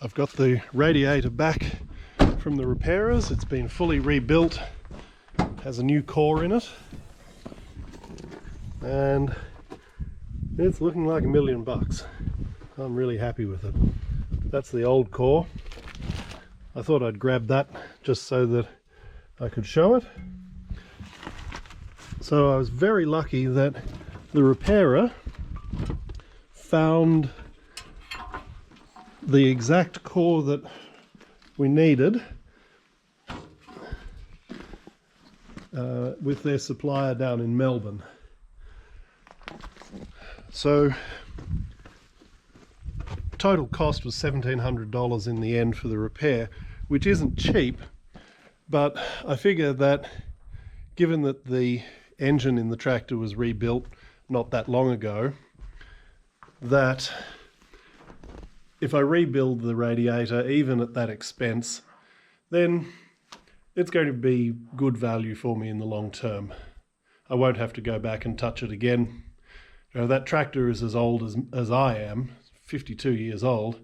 I've got the radiator back from the repairers. It's been fully rebuilt, has a new core in it, and it's looking like $1 million bucks. I'm really happy with it. That's the old core. I thought I'd grab that just so that I could show it. So I was very lucky that the repairer found the exact core that we needed with their supplier down in Melbourne. So total cost was $1,700 in the end for the repair, which isn't cheap, but I figure that given that the engine in the tractor was rebuilt not that long ago, that if I rebuild the radiator even at that expense, then it's going to be good value for me in the long term. I won't have to go back and touch it again. You know, that tractor is as old as I am, 52 years old,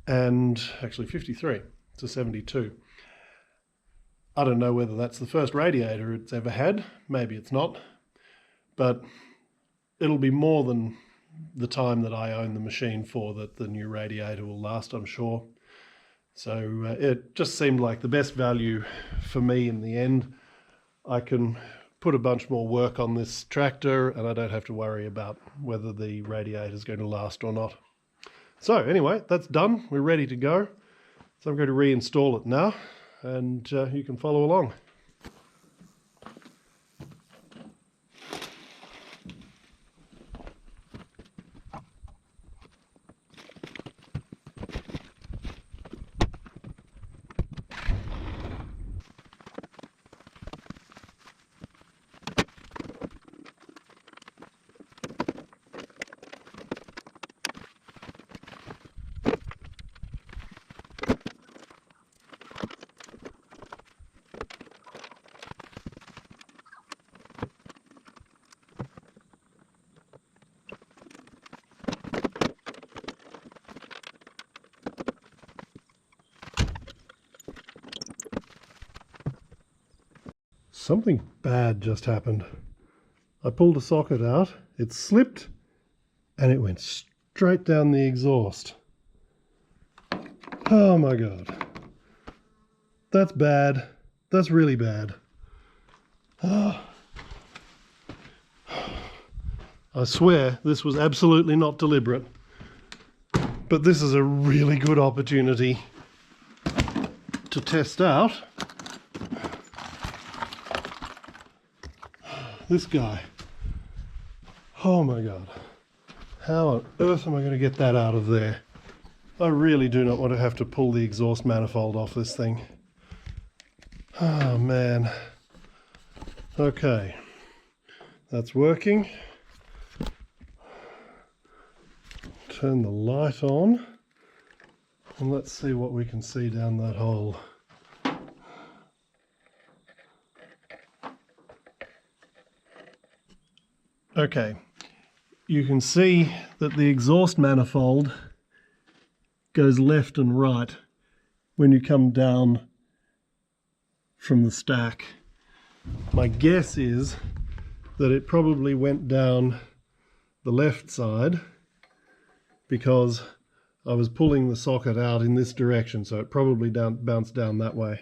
and actually 53 to 72. I don't know whether that's the first radiator it's ever had, maybe it's not, but it'll be more than the time that I own the machine for that the new radiator will last, I'm sure. So it just seemed like the best value for me in the end. I can put a bunch more work on this tractor and I don't have to worry about whether the radiator is going to last or not. So anyway, that's done. We're ready to go. So I'm going to reinstall it now, and you can follow along. Something bad just happened. I pulled a socket out, it slipped, and it went straight down the exhaust. Oh my God. That's bad. That's really bad. Oh. I swear this was absolutely not deliberate, but this is a really good opportunity to test out this guy. Oh my God. How on earth am I going to get that out of there? I really do not want to have to pull the exhaust manifold off this thing. Oh man. Okay. That's working. Turn the light on and let's see what we can see down that hole. Okay, you can see that the exhaust manifold goes left and right when you come down from the stack. My guess is that it probably went down the left side because I was pulling the socket out in this direction, so it probably bounced down that way.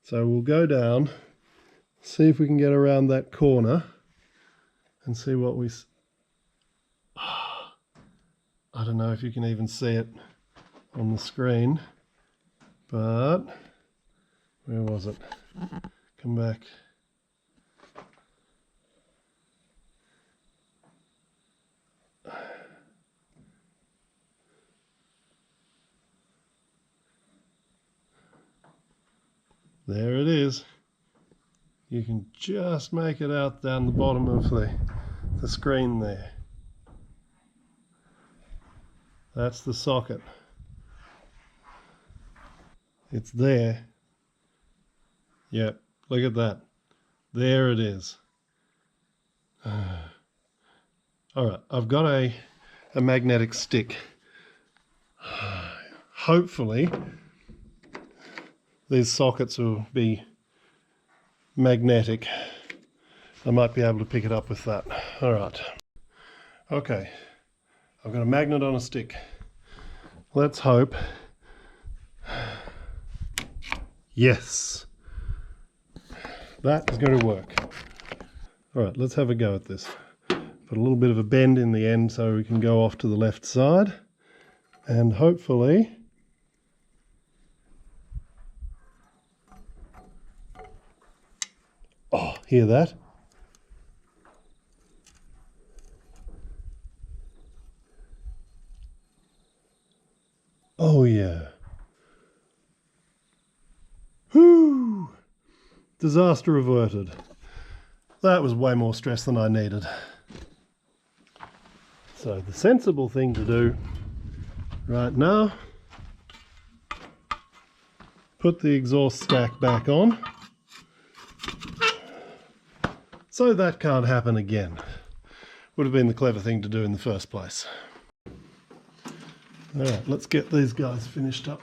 So we'll go down, see if we can get around that corner and see what we... I don't know if you can even see it on the screen, but where was it? Come back. There it is. You can just make it out down the bottom of the screen there. That's the socket. It's there. Yep, look at that. There it is. All right, I've got a magnetic stick. hopefully these sockets will be magnetic. I might be able to pick it up with that. All right. Okay. I've got a magnet on a stick. Let's hope. Yes. That is going to work. All right, let's have a go at this. Put a little bit of a bend in the end so we can go off to the left side. And hopefully oh, hear that? Oh yeah. Whew! Disaster averted. That was way more stress than I needed. So the sensible thing to do right now, put the exhaust stack back on. So that can't happen again. Would have been the clever thing to do in the first place. All right, let's get these guys finished up.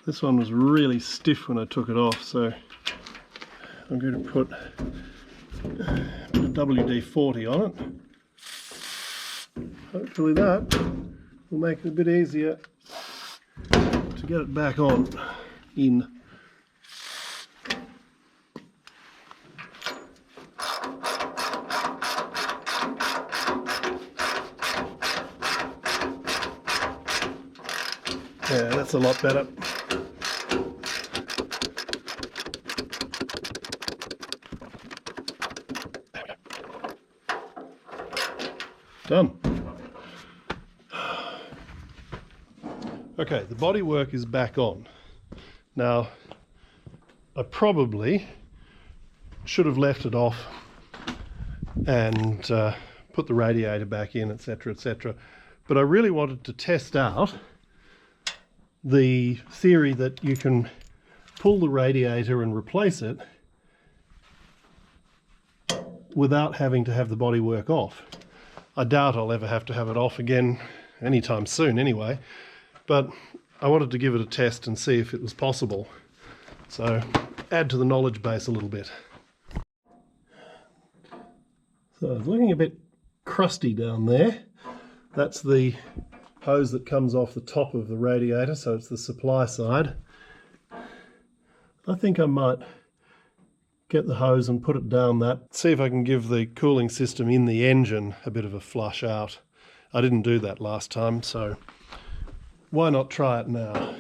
This one was really stiff when I took it off, so I'm going to put a WD-40 on it. Hopefully that will make it a bit easier to get it back on in. Yeah, that's a lot better. Done. Okay, the bodywork is back on. Now, I probably should have left it off and put the radiator back in, etc., etc. But I really wanted to test out the theory that you can pull the radiator and replace it without having to have the bodywork off. I doubt I'll ever have to have it off again anytime soon anyway, but I wanted to give it a test and see if it was possible. So add to the knowledge base a little bit. So it's looking a bit crusty down there. That's the hose that comes off the top of the radiator, so it's the supply side. I think I might get the hose and put it down that. See if I can give the cooling system in the engine a bit of a flush out. I didn't do that last time, so why not try it now?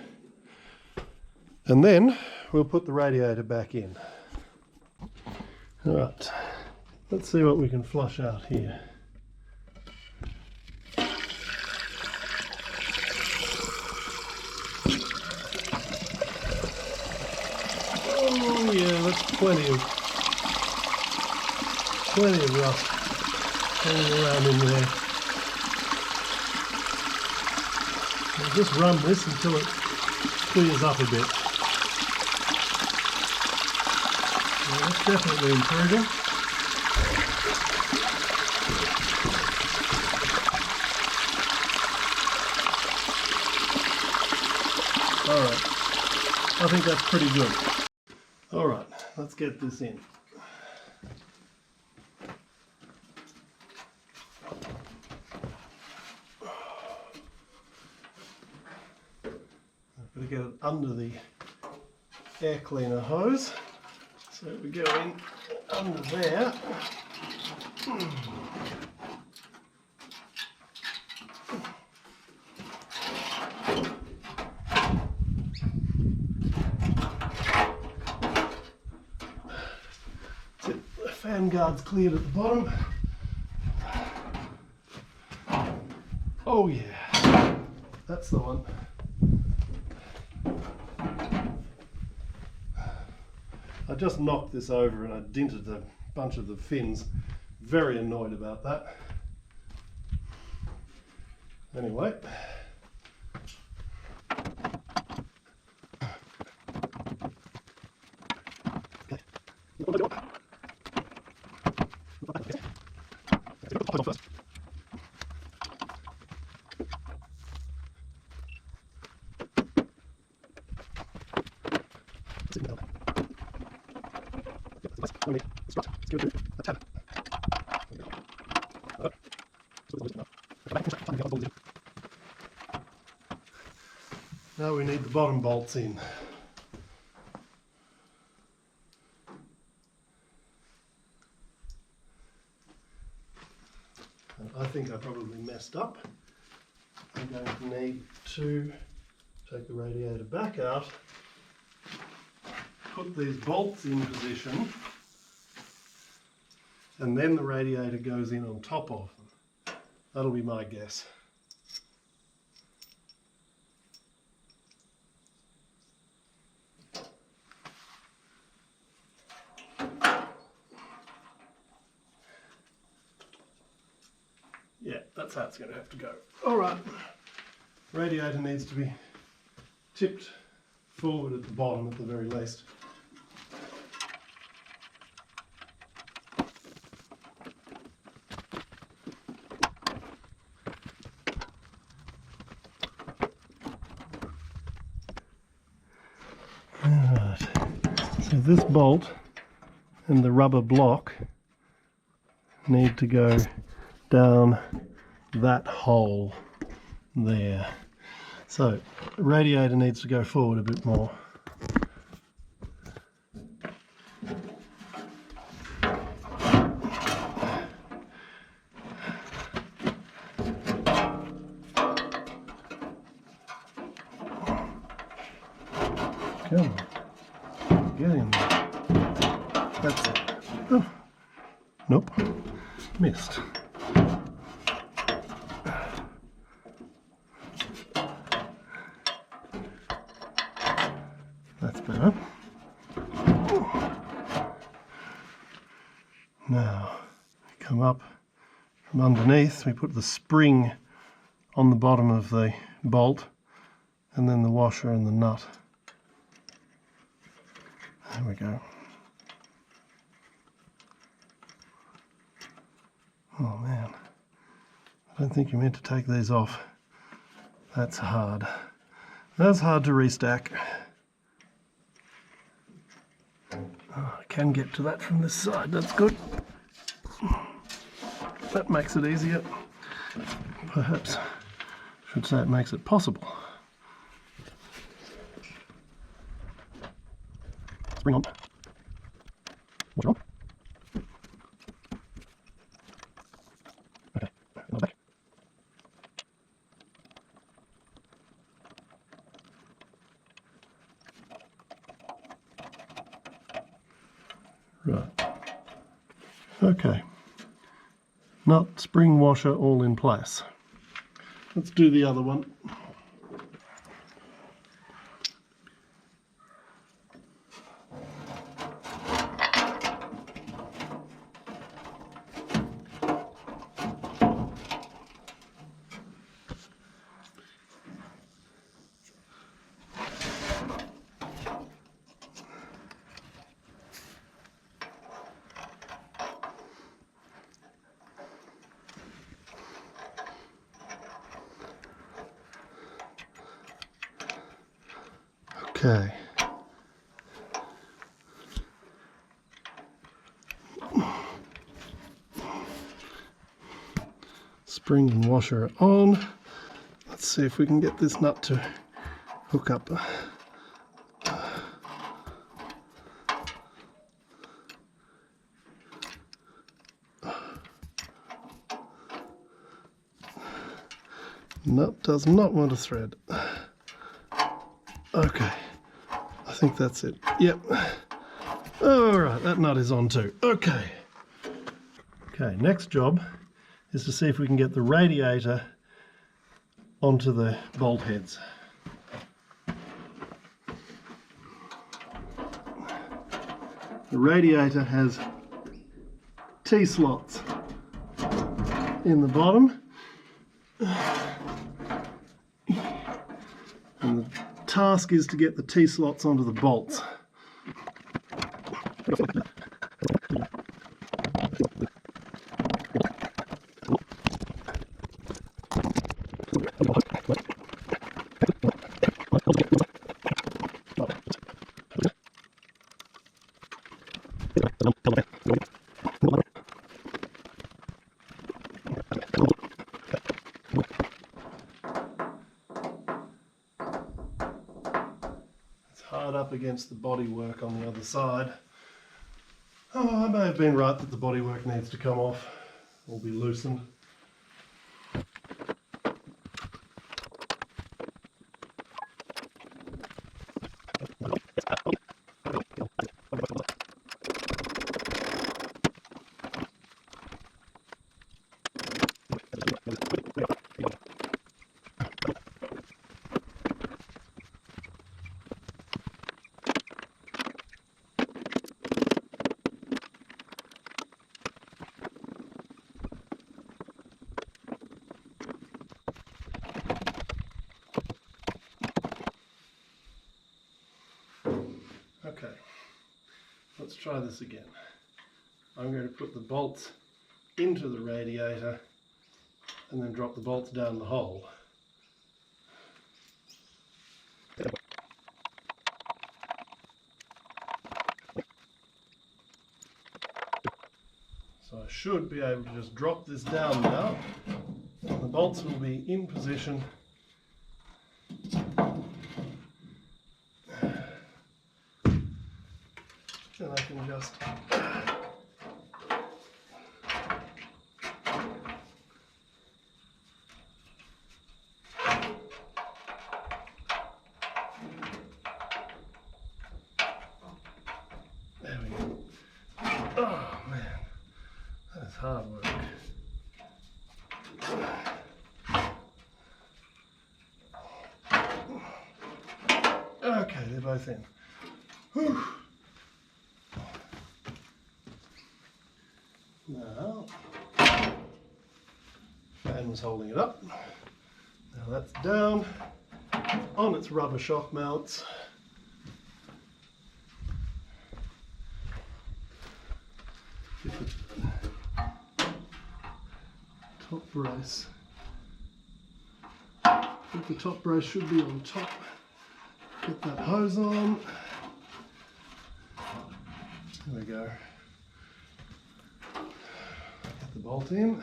And then we'll put the radiator back in. All right, let's see what we can flush out here. Oh yeah, that's plenty of rust hanging around in there. I'll just run this until it clears up a bit. Yeah, that's definitely improving. Alright, I think that's pretty good. Alright, let's get this in. I've got to get it under the air cleaner hose. So we go in under there. Fan guard's cleared at the bottom. Oh yeah, that's the one. I just knocked this over and I dinted a bunch of the fins. Very annoyed about that. Anyway. Now we need the bottom bolts in. And I think I probably messed up. I'm going to need to take the radiator back out, put these bolts in position, and then the radiator goes in on top of them. That'll be my guess. Yeah, that's how it's going to have to go. All right, radiator needs to be tipped forward at the bottom at the very least. Alright, so this bolt and the rubber block need to go down that hole there. So the radiator needs to go forward a bit more. Come on, get in there. That's it. Oh. Nope, missed. That's better. Now, we come up from underneath, we put the spring on the bottom of the bolt and then the washer and the nut. There we go. Oh man, I don't think you're meant to take these off. That's hard. That's hard to restack. Oh, I can get to that from this side, that's good. That makes it easier. Perhaps I should say it makes it possible. Spring on. Washer on. Okay, another back. Right. Okay. Nut, spring, washer, all in place. Let's do the other one. Okay. Spring and washer are on. Let's see if we can get this nut to hook up. Nut does not want to thread. Okay. I think that's it. Yep. Alright, that nut is on too. Okay. Okay, next job is to see if we can get the radiator onto the bolt heads. The radiator has T-slots in the bottom, and the task is to get the T-slots onto the bolts. It's hard up against the bodywork on the other side. Oh, I may have been right that the bodywork needs to come off or be loosened. Okay, let's try this again. I'm going to put the bolts into the radiator and then drop the bolts down the hole. So I should be able to just drop this down now, and the bolts will be in position. And I can just there we go. Oh man, that's hard work. Okay, they're both in. Whew. Now, fan was holding it up. Now that's down on its rubber shock mounts. Get the top brace. I think the top brace should be on top. Get that hose on. There we go. Get the bolt in.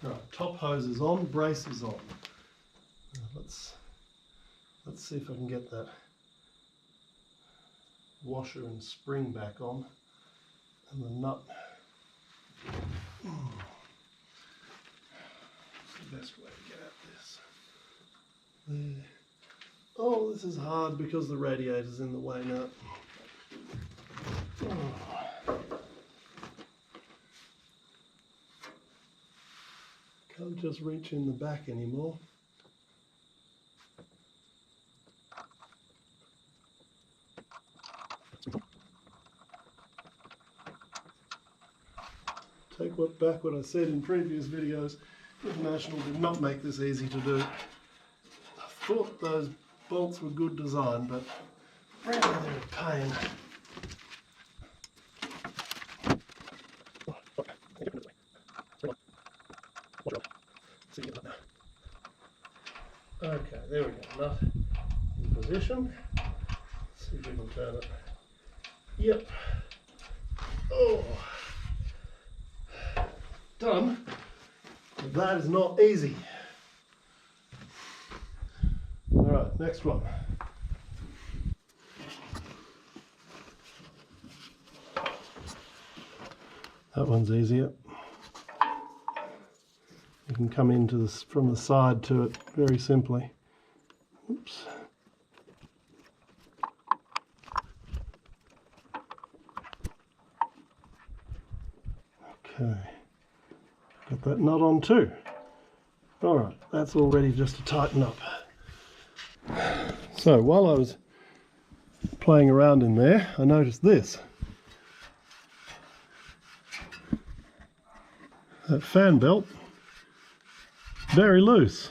Right, top hose is on, brace is on. Let's see if I can get that washer and spring back on, and the nut. It's the best way to get at this. There. Oh, this is hard because the radiator's in the way now. Can't just reach in the back anymore. Take back what I said in previous videos. International did not make this easy to do. I thought those bolts were good design, but really they're a pain. Okay, there we go. Nut in position. Let's see if we can turn it. Yep. Oh. Done. But that is not easy. Alright, next one. That one's easier. You can come into this from the side to it very simply. Oops. Okay, got that nut on too. All right, that's all ready just to tighten up. So while I was playing around in there, I noticed this. That fan belt, very loose.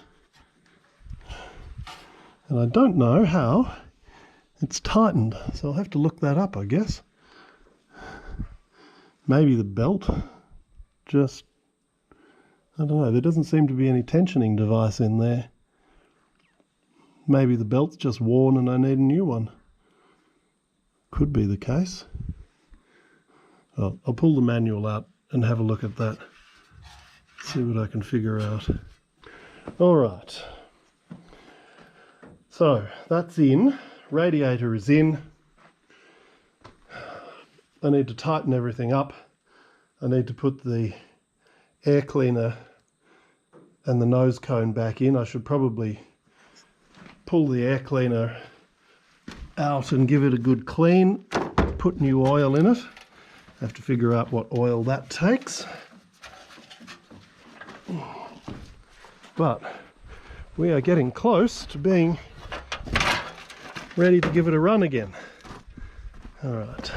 And I don't know how it's tightened, so I'll have to look that up, I guess. Maybe the belt just, I don't know, there doesn't seem to be any tensioning device in there. Maybe the belt's just worn and I need a new one. Could be the case. Well, I'll pull the manual out and have a look at that. See what I can figure out. All right. So that's in. Radiator is in. I need to tighten everything up. I need to put the air cleaner and the nose cone back in. I should probably pull the air cleaner out and give it a good clean, put new oil in it. I have to figure out what oil that takes. But we are getting close to being ready to give it a run again. All right.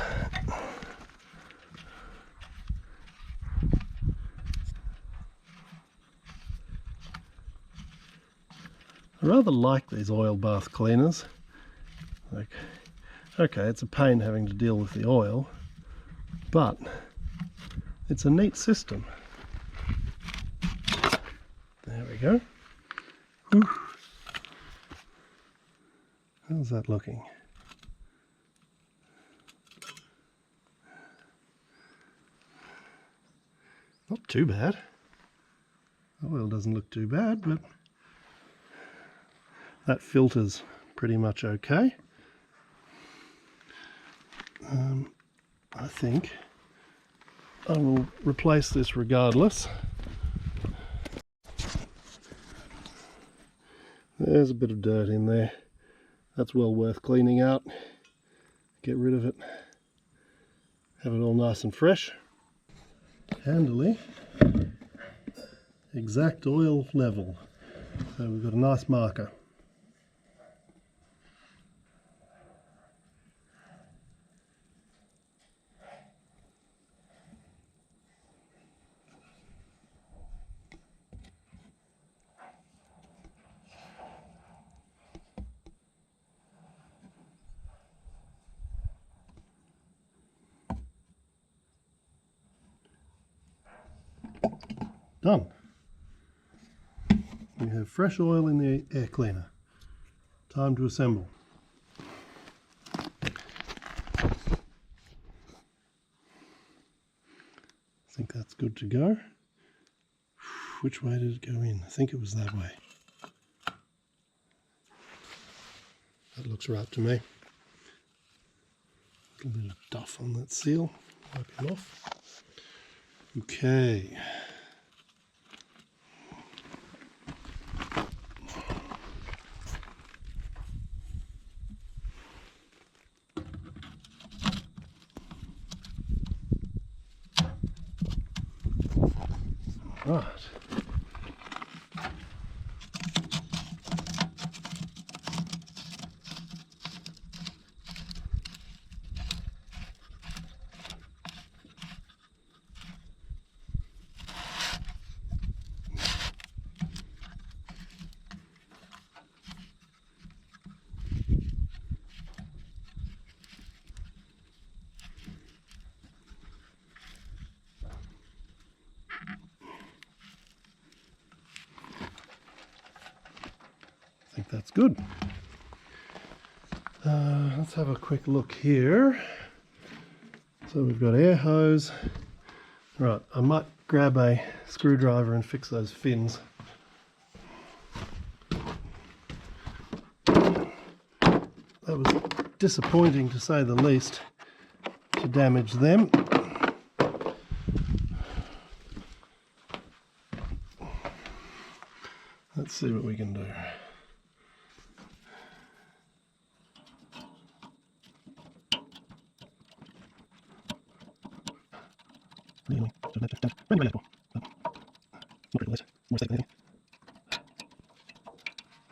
I rather like these oil bath cleaners. Like, okay, it's a pain having to deal with the oil, but it's a neat system. There we go. Whew. How's that looking? Not too bad. The oil doesn't look too bad, but that filter's pretty much okay. I think I will replace this regardless. There's a bit of dirt in there. That's well worth cleaning out. Get rid of it. Have it all nice and fresh. Handily. Exact oil level. So we've got a nice marker. Done. We have fresh oil in the air cleaner. Time to assemble. I think that's good to go. Which way did it go in? I think it was that way. That looks right to me. A little bit of duff on that seal. Wipe it off. Okay. Right. I think that's good. Let's have a quick look here. So we've got air hose. Right, I might grab a screwdriver and fix those fins. That was disappointing to say the least, to damage them. Let's see what we can do.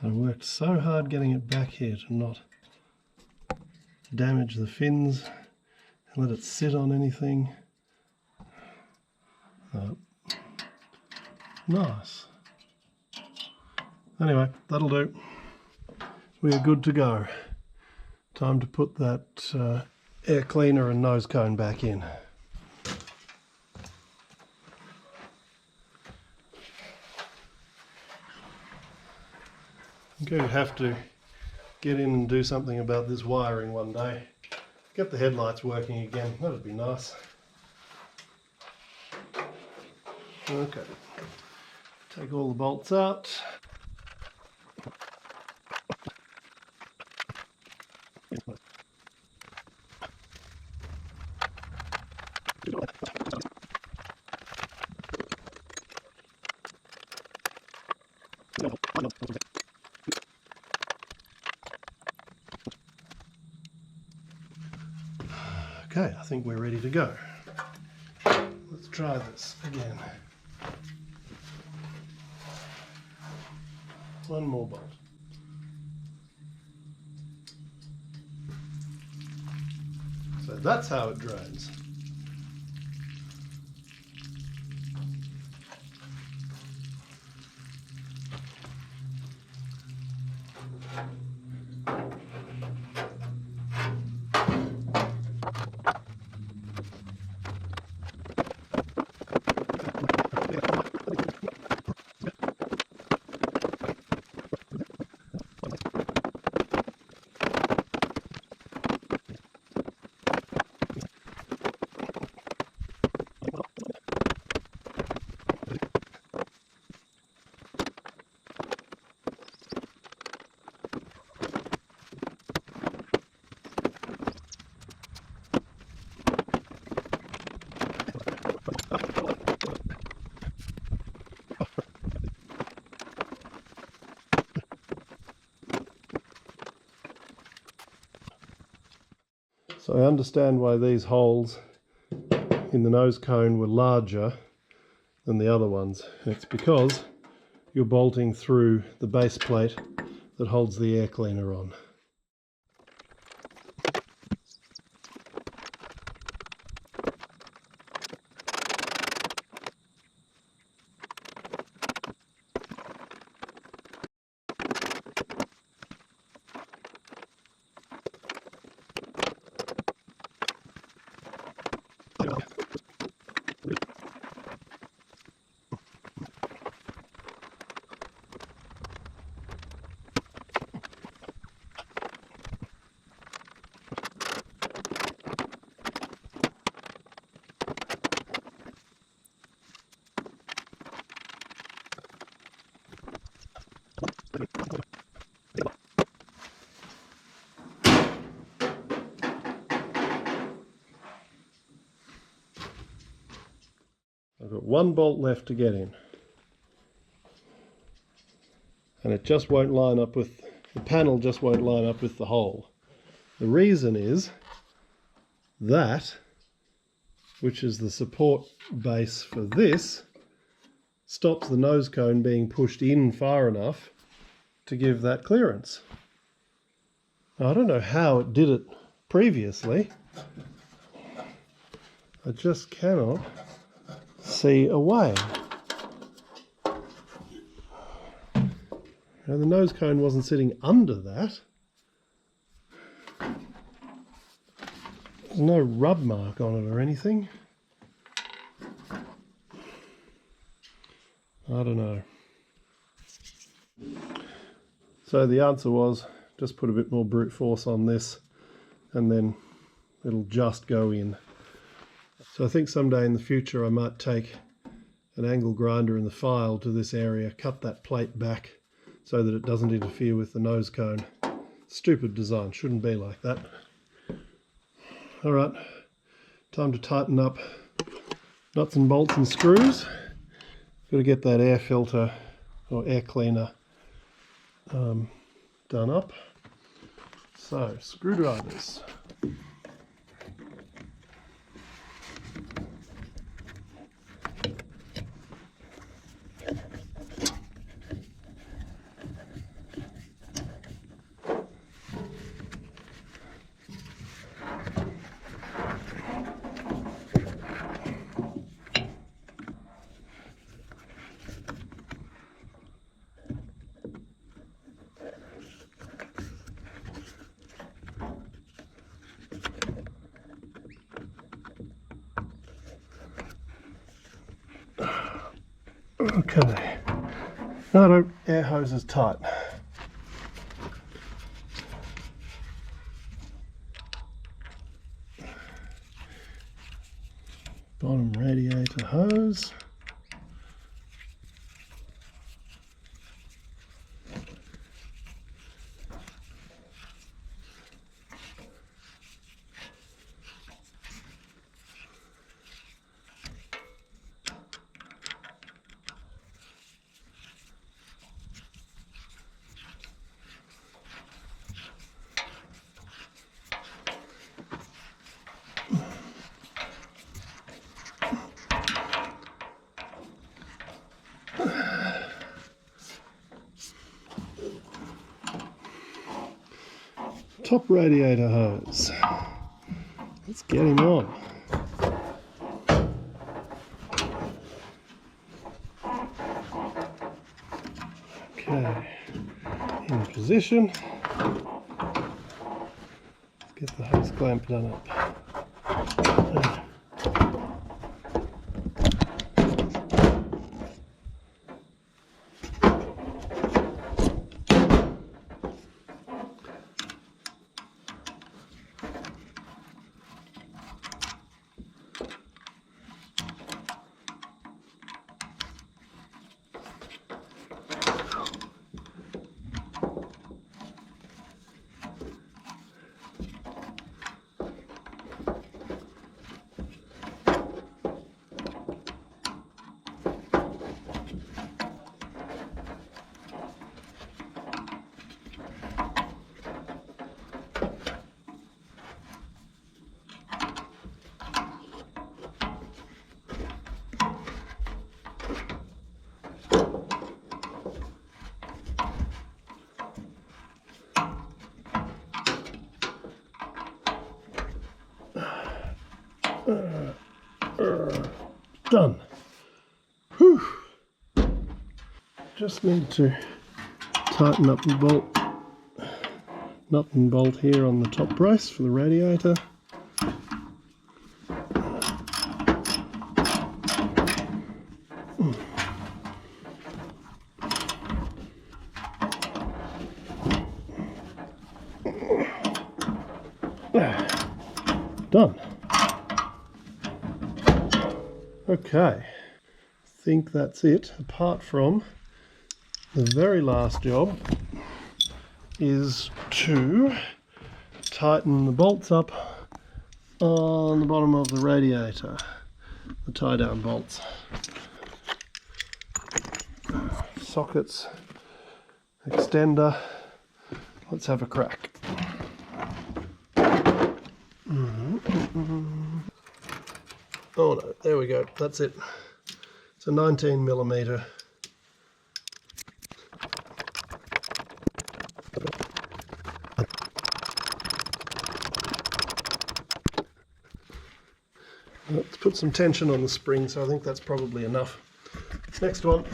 I worked so hard getting it back here to not damage the fins and let it sit on anything. Nice. Anyway, that'll do. We are good to go. Time to put that air cleaner and nose cone back in. I'm going to have to get in and do something about this wiring one day. Get the headlights working again. That'd be nice. Okay. Take all the bolts out. Okay, I think we're ready to go. Let's try this again. One more bolt. So that's how it drains. So I understand why these holes in the nose cone were larger than the other ones. It's because you're bolting through the base plate that holds the air cleaner on. I've got one bolt left to get in, and it just won't line up with, the panel just won't line up with the hole. The reason is that, which is the support base for this, stops the nose cone being pushed in far enough to give that clearance. Now, I don't know how it did it previously. I just cannot see a way. Now, the nose cone wasn't sitting under that. There's no rub mark on it or anything. I don't know. So the answer was just put a bit more brute force on this and then it'll just go in. So I think someday in the future I might take an angle grinder in the file to this area, cut that plate back so that it doesn't interfere with the nose cone. Stupid design, shouldn't be like that. Alright, time to tighten up nuts and bolts and screws. Got to get that air filter or air cleaner done up. So, screwdrivers. Okay, now air hose is tight. Bottom radiator hose. Top radiator hose. Let's get him on. Okay, in position. Let's get the hose clamp done up. Done. Whew. Just need to tighten up the bolt, nut and bolt here on the top brace for the radiator. Done. Okay, I think that's it, apart from the very last job is to tighten the bolts up on the bottom of the radiator, the tie down bolts. Sockets, extender, let's have a crack. Oh no, there we go, that's it. It's a 19mm. Let's put some tension on the spring, so I think that's probably enough. Next one.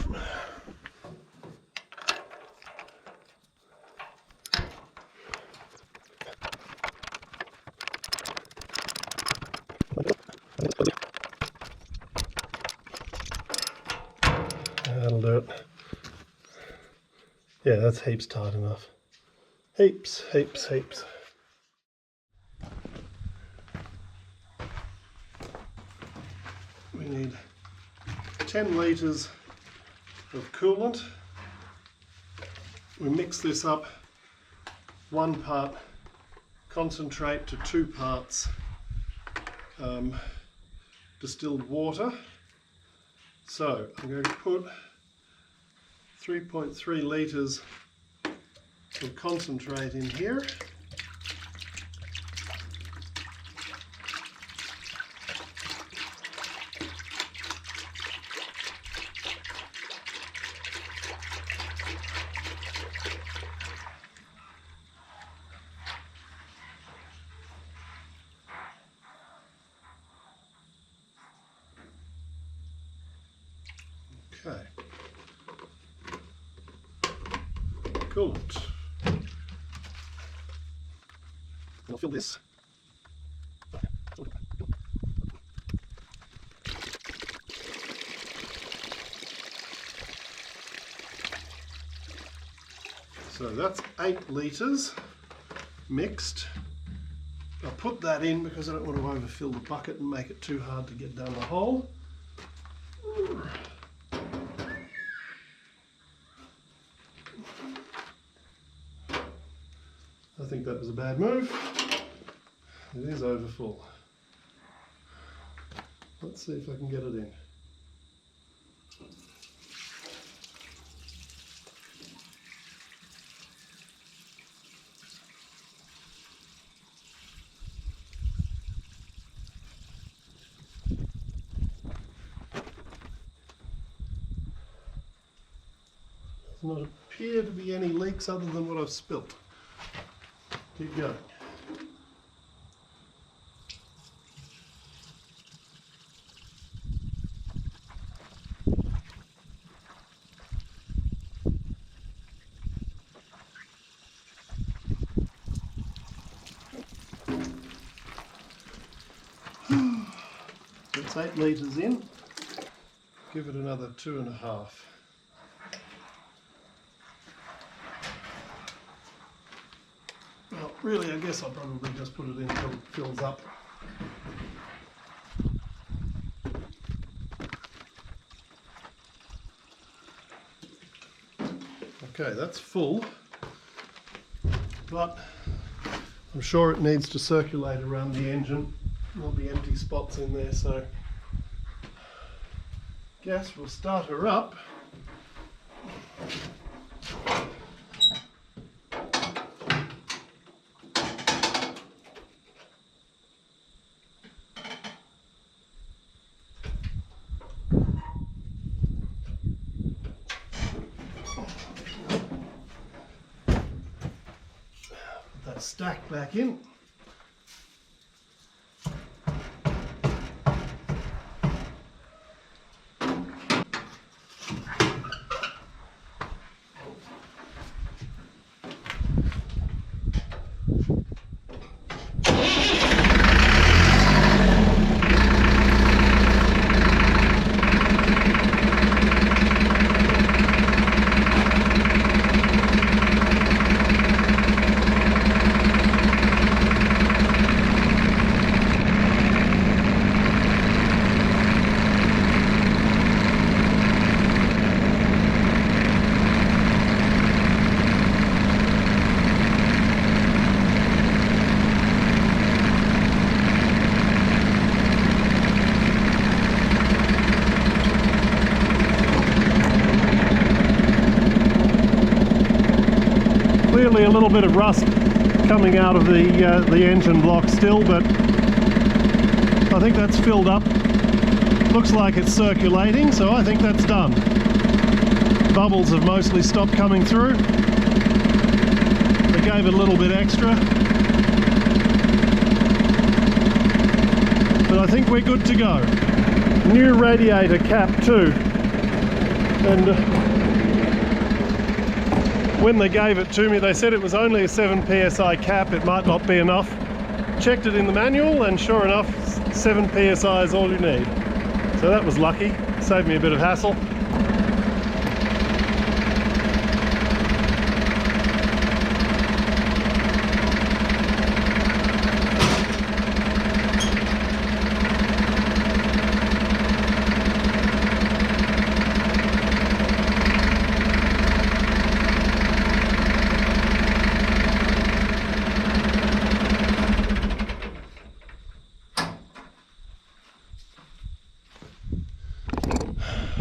That'll do it. Yeah, that's heaps tight enough. Heaps, heaps, heaps. We need 10 litres of coolant. We mix this up, 1 part concentrate to 2 parts distilled water. So I'm going to put 3.3 litres some concentrate in here. Okay. Coolant. I'll fill this. So that's 8 litres mixed. I'll put that in because I don't want to overfill the bucket and make it too hard to get down the hole. I think that was a bad move. It is over full. Let's see if I can get it in. Does not appear to be any leaks other than what I've spilt. Keep going. That's 8 litres in. Give it another 2.5. Well, really, I guess I'll probably just put it in until it fills up. Okay, that's full, but I'm sure it needs to circulate around the engine. There'll be empty spots in there, so guess we'll start her up. Put that stack back in. Clearly a little bit of rust coming out of the engine block still, but I think that's filled up. Looks like it's circulating, so I think that's done. Bubbles have mostly stopped coming through. I gave it a little bit extra, but I think we're good to go. New radiator cap too, and when they gave it to me, they said it was only a 7 psi cap, it might not be enough. Checked it in the manual, and sure enough, 7 psi is all you need. So that was lucky, saved me a bit of hassle.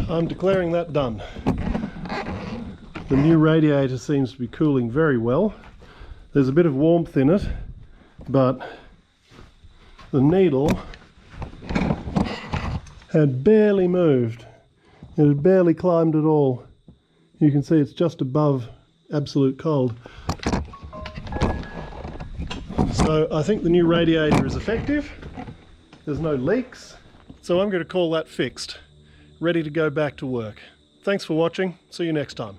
I'm declaring that done. The new radiator seems to be cooling very well. There's a bit of warmth in it, but the needle had barely moved. It had barely climbed at all. You can see it's just above absolute cold. So I think the new radiator is effective. There's no leaks. So I'm going to call that fixed. Ready to go back to work. Thanks for watching. See you next time.